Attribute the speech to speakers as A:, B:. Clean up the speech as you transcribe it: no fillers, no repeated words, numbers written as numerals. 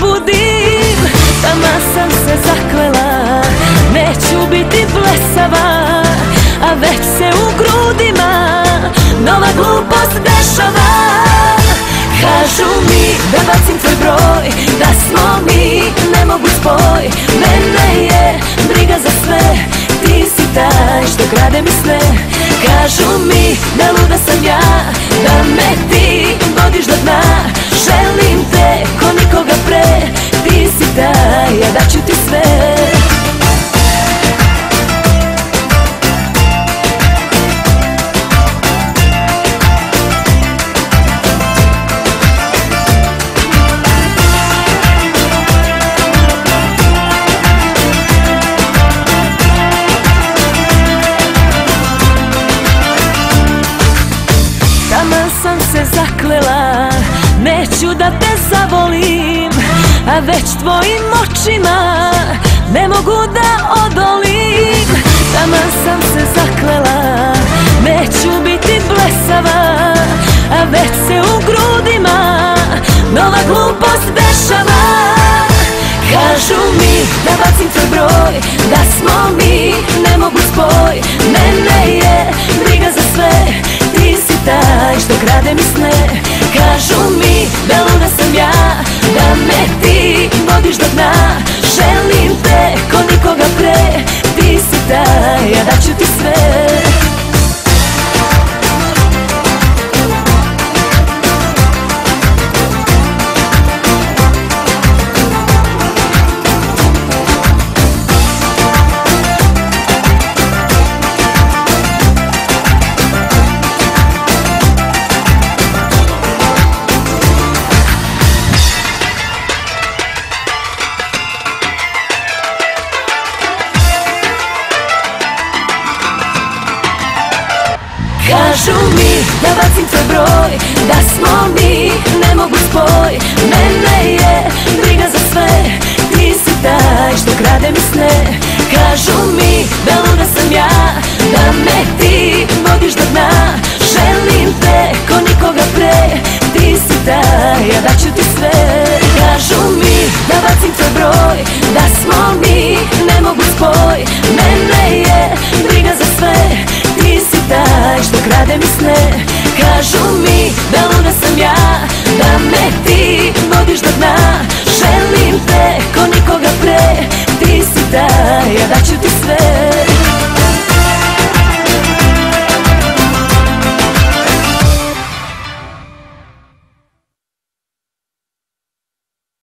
A: probudim. Sama sam se zaklela, neću biti blesava, a već se u grudima nova glupost dešava. Kažu mi da bacim tvoj broj, da smo mi ne mogu spoj. Mene je briga za sve, ti si taj što krade mi sne. Kažu mi da luda sam ja, da me ti vodiš do dna. Želim te ko nikoga pre, ti si taj, ja daću ti sve. Sam se zaklela, neću da te zavolim, a već tvojim očima ne mogu da odolim. Taman sam se zaklela, neću biti blesava, a već se u grudima nova glupost dešava. Kažu mi da bacim tvoj broj, da smo mi ne mogu spoj. Mene je briga za sve, ti si taj što krade mi sne. Kažu mi da luda sam ja, da me ti vodiš do dna. Želim te ko nikoga pre, ti si taj, ja daću ti sve. Kažu mi da bacim tvoj broj, da smo mi ne mogu spoj. Mene je briga za sve, ti si taj što krade mi sne. Kažu mi da luda sam ja, da me ti vodiš do dna. Želim te ko nikoga pre, ti si taj, ja daću ti sve. Kažu mi da bacim tvoj broj, da smo mi ne mogu spoj. Mene je briga za sve, ti si taj što krade mi sne. Kažu mi da luda sam ja, da me ti vodiš do dna. Želim te ko nikoga pre, ti si taj, ja